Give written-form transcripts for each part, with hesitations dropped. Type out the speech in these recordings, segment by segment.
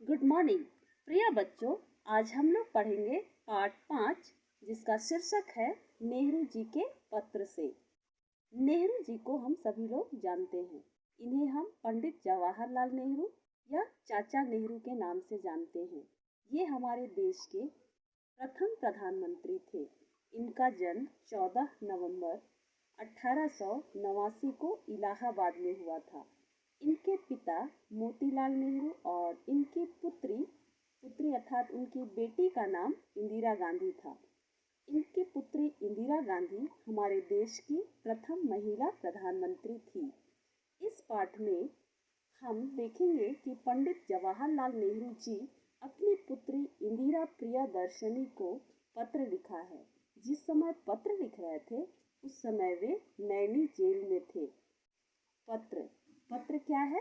Good morning प्रिय बच्चों। आज हम लोग पढ़ेंगे पाठ 5 जिसका शीर्षक है नेहरू जी के पत्र से। नेहरू जी को हम सभी लोग जानते हैं। इन्हें हम पंडित जवाहरलाल नेहरू या चाचा नेहरू के नाम से जानते हैं। ये हमारे देश के प्रथम प्रधानमंत्री थे। इनका जन्म 14 नवंबर 1889 को इलाहाबाद में हुआ था। इनके पिता मोतीलाल नेहरू और इनकी पुत्री अर्थात उनकी बेटी का नाम इंदिरा गांधी था। इनकी पुत्री इंदिरा गांधी हमारे देश की प्रथम महिला प्रधानमंत्री थी। इस पाठ में हम देखेंगे कि पंडित जवाहरलाल नेहरू जी अपनी पुत्री इंदिरा प्रियदर्शनी को पत्र लिखा है। जिस समय पत्र लिख रहे थे उस समय वे नैनी जेल में थे। पत्र क्या है?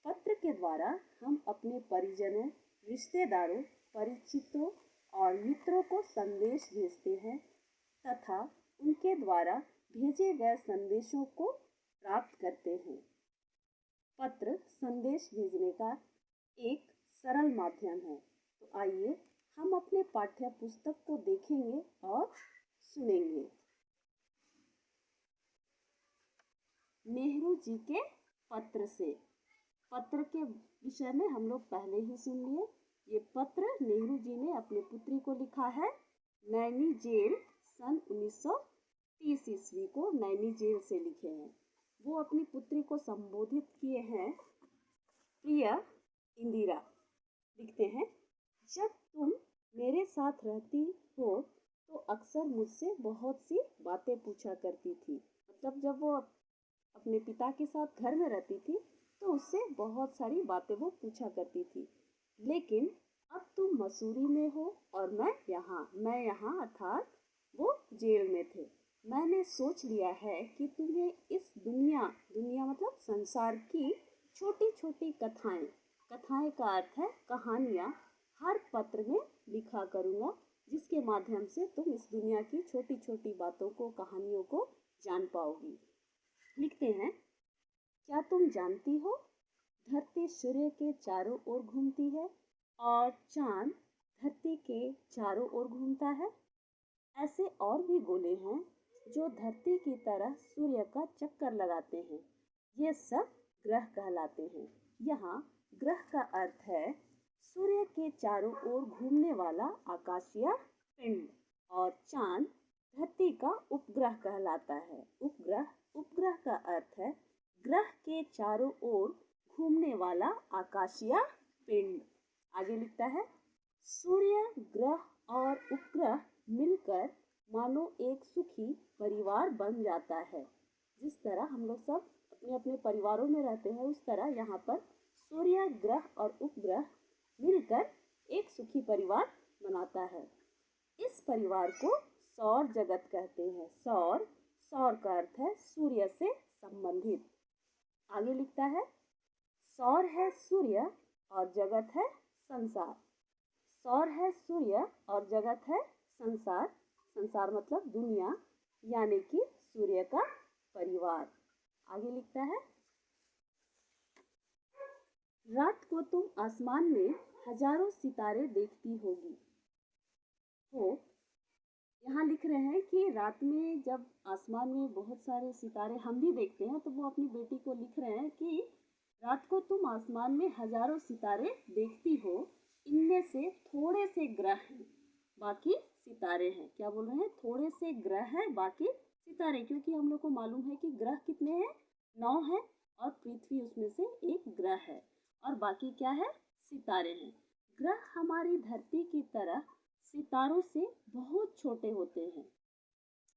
पत्र के द्वारा हम अपने परिजनों, रिश्तेदारों, परिचितों और मित्रों को संदेश भेजते हैं तथा उनके द्वारा भेजे गए संदेशों को प्राप्त करते हैं। पत्र संदेश भेजने का एक सरल माध्यम है। तो आइए हम अपने पाठ्य पुस्तक को देखेंगे और सुनेंगे। नेहरू जी के पत्र से। पत्र के विषय में हम लोग पहले ही सुन लिए। ये पत्र नेहरू जी ने अपनी पुत्री को लिखा है। नैनी जेल सन 1930 ईस्वी को नैनी जेल से लिखे हैं। वो अपनी पुत्री को संबोधित किए हैं। प्रिय इंदिरा, लिखते हैं, जब तुम मेरे साथ रहती हो तो अक्सर मुझसे बहुत सी बातें पूछा करती थी। मतलब जब वो अपने पिता के साथ घर में रहती थी तो उससे बहुत सारी बातें वो पूछा करती थी। लेकिन अब तुम मसूरी में हो और मैं यहाँ अर्थात वो जेल में थे। मैंने सोच लिया है कि तुम्हें इस दुनिया मतलब संसार की छोटी छोटी कथाएं का अर्थ है कहानियाँ, हर पत्र में लिखा करूँगा, जिसके माध्यम से तुम इस दुनिया की छोटी छोटी बातों को, कहानियों को जान पाओगी। लिखते हैं, क्या तुम जानती हो धरती सूर्य के चारों ओर घूमती है और चांद धरती के चारों ओर घूमता है। ऐसे और भी गोले हैं जो धरती की तरह सूर्य का चक्कर लगाते हैं। ये सब ग्रह कहलाते हैं। यहाँ ग्रह का अर्थ है सूर्य के चारों ओर घूमने वाला आकाशीय पिंड, और चांद धरती का उपग्रह कहलाता है। उपग्रह का अर्थ है ग्रह के चारों ओर घूमने वाला आकाशीय पिंड। आगे लिखता है, सूर्य, ग्रह और उपग्रह मिलकर मानो एक सुखी परिवार बन जाता है। जिस तरह हम लोग सब अपने अपने परिवारों में रहते हैं, उस तरह यहाँ पर सूर्य, ग्रह और उपग्रह मिलकर एक सुखी परिवार बनाता है। इस परिवार को सौर जगत कहते हैं। सौर का अर्थ है सूर्य से संबंधित। आगे लिखता है, सौर है सूर्य और जगत है संसार। सौर है सूर्य और जगत है संसार। संसार मतलब दुनिया, यानी कि सूर्य का परिवार। आगे लिखता है, रात को तुम आसमान में हजारों सितारे देखती होगी। यहाँ लिख रहे हैं कि रात में जब आसमान में बहुत सारे सितारे हम भी देखते हैं, तो वो अपनी बेटी को लिख रहे हैं कि रात को तुम आसमान में हजारों सितारे देखती हो, इनमें से थोड़े से ग्रह हैं, बाकी सितारे हैं। क्या बोल रहे हैं? थोड़े से ग्रह हैं, बाकी सितारे। क्योंकि हम लोग को मालूम है कि ग्रह कितने हैं? 9 हैं, और पृथ्वी उसमें से एक ग्रह है, और बाकी क्या है? सितारे हैं। ग्रह हमारी धरती की तरह सितारों से बहुत छोटे होते हैं।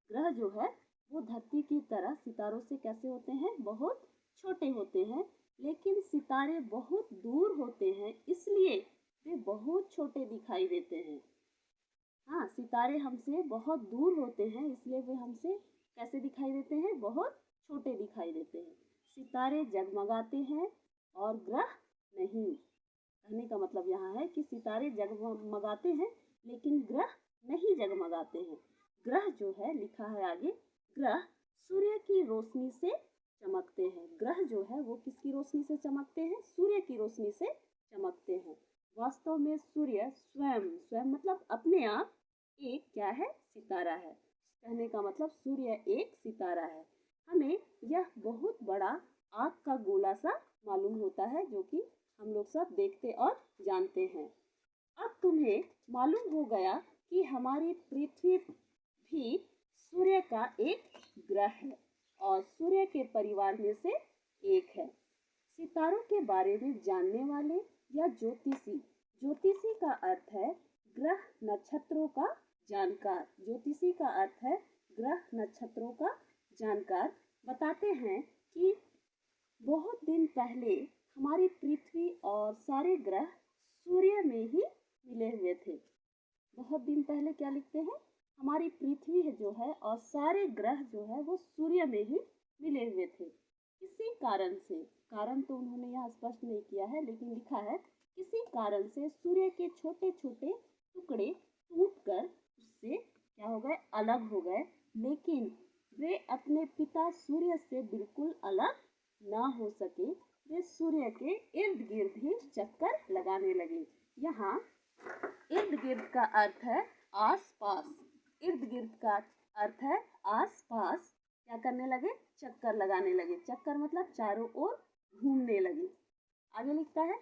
ग्रह जो है वो धरती की तरह सितारों से कैसे होते हैं? बहुत छोटे होते हैं। लेकिन सितारे बहुत दूर होते हैं, इसलिए वे बहुत छोटे दिखाई देते हैं। हाँ, सितारे हमसे बहुत दूर होते हैं, इसलिए वे हमसे कैसे दिखाई देते हैं? बहुत छोटे दिखाई देते हैं। सितारे जगमगाते हैं और ग्रह नहीं। कहने का मतलब यहाँ है कि सितारे जगमगाते हैं लेकिन ग्रह नहीं जगमगाते हैं। ग्रह जो है, लिखा है आगे, ग्रह सूर्य की रोशनी से चमकते हैं। ग्रह जो है वो किसकी रोशनी से चमकते हैं? सूर्य की रोशनी से चमकते हैं। वास्तव में सूर्य स्वयं स्वयं मतलब अपने आप एक क्या है, सितारा है। कहने का मतलब सूर्य एक सितारा है। हमें यह बहुत बड़ा आग का गोला सा मालूम होता है, जो कि हम लोग सब देखते और जानते हैं। अब तुम्हें मालूम हो गया कि हमारी पृथ्वी भी सूर्य का एक ग्रह है और सूर्य के परिवार में से एक है। सितारों के बारे में जानने वाले या ज्योतिषी, ज्योतिषी का अर्थ है ग्रह नक्षत्रों का जानकार, ज्योतिषी का अर्थ है ग्रह नक्षत्रों का जानकार, बताते हैं कि बहुत दिन पहले हमारी पृथ्वी और सारे ग्रह सूर्य में ही मिले हुए थे। बहुत दिन पहले क्या लिखते हैं, हमारी पृथ्वी है जो है और सारे ग्रह जो है वो सूर्य में ही मिले हुए थे। किसी कारण से, कारण तो उन्होंने यहाँ स्पष्ट नहीं किया है, लेकिन लिखा है किसी कारण से सूर्य के छोटे छोटे टुकड़े टूटकर उससे क्या हो गए, अलग हो गए। लेकिन वे अपने पिता सूर्य से बिल्कुल अलग ना हो सके। वे सूर्य के इर्द गिर्द ही चक्कर लगाने लगे। यहाँ इर्द गिर्द का अर्थ है आस पास, इर्द गिर्द का अर्थ है आस पास। क्या करने लगे, चक्कर लगाने लगे। चक्कर मतलब चारों ओर घूमने लगे। आगे लिखता है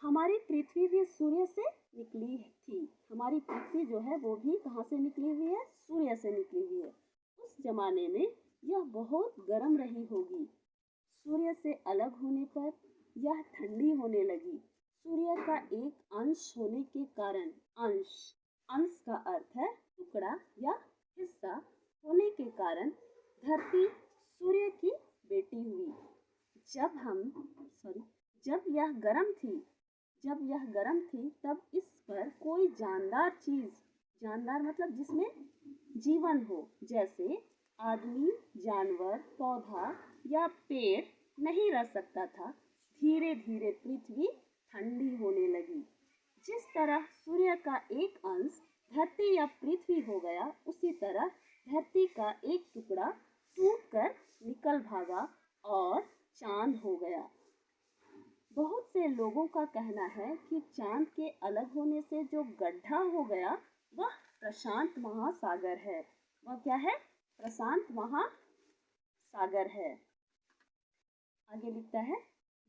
हमारी पृथ्वी भी सूर्य से निकली थी। हमारी पृथ्वी जो है वो भी कहाँ से निकली हुई है, सूर्य से निकली हुई है। उस जमाने में यह बहुत गर्म रही होगी। सूर्य से अलग होने पर यह ठंडी होने लगी। सूर्य का एक अंश होने के कारण, अंश, अंश का अर्थ है टुकड़ा या हिस्सा होने के कारण धरती सूर्य की बेटी हुई। जब यह गर्म थी तब इस पर कोई जानदार चीज, जानदार मतलब जिसमें जीवन हो, जैसे आदमी, जानवर, पौधा या पेड़ नहीं रह सकता था। धीरे धीरे पृथ्वी ठंडी होने लगी। जिस तरह सूर्य का एक अंश धरती या पृथ्वी हो गया, उसी तरह धरती का एक टुकड़ा टूटकर निकल भागा और चांद हो गया। बहुत से लोगों का कहना है कि चांद के अलग होने से जो गड्ढा हो गया वह प्रशांत महासागर है। वह क्या है, प्रशांत महासागर है। आगे लिखता है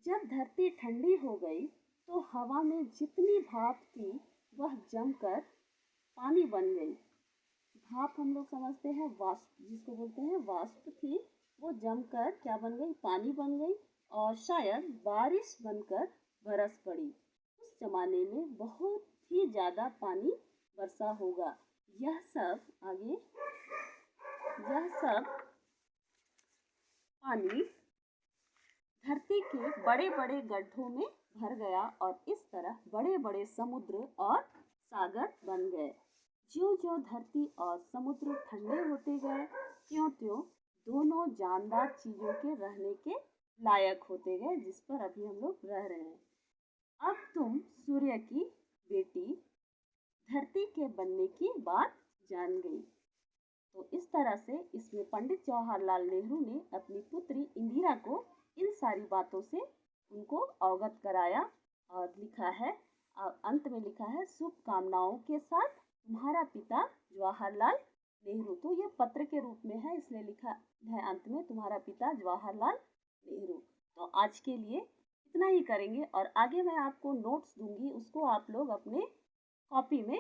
जब धरती ठंडी हो गई तो हवा में जितनी भाप थी वह जमकर पानी बन गई। भाप हम लोग समझते हैं वाष्प, जिसको बोलते हैं वाष्प थी, वो जमकर क्या बन गई, पानी बन गई और शायद बारिश बनकर बरस पड़ी। उस जमाने में बहुत ही ज्यादा पानी बरसा होगा। यह सब पानी धरती के बड़े बड़े गड्ढों में भर गया और इस तरह बड़े बड़े समुद्र और सागर बन गए। ज्यों ज्यों धरती और समुद्र ठंडे होते गए, त्यों त्यों दोनों जानदार चीजों के रहने के लायक होते गए, जिस पर अभी हम लोग रह रहे हैं। अब तुम सूर्य की बेटी धरती के बनने की बात जान गई। तो इस तरह से इसमें पंडित जवाहरलाल नेहरू ने अपनी पुत्री इंदिरा को इन सारी बातों से उनको अवगत कराया और लिखा है, और अंत में लिखा है शुभकामनाओं के साथ तुम्हारा पिता जवाहरलाल नेहरू। तो ये पत्र के रूप में है, इसलिए लिखा है अंत में तुम्हारा पिता जवाहरलाल नेहरू। तो आज के लिए इतना ही करेंगे और आगे मैं आपको नोट्स दूंगी, उसको आप लोग अपने कॉपी में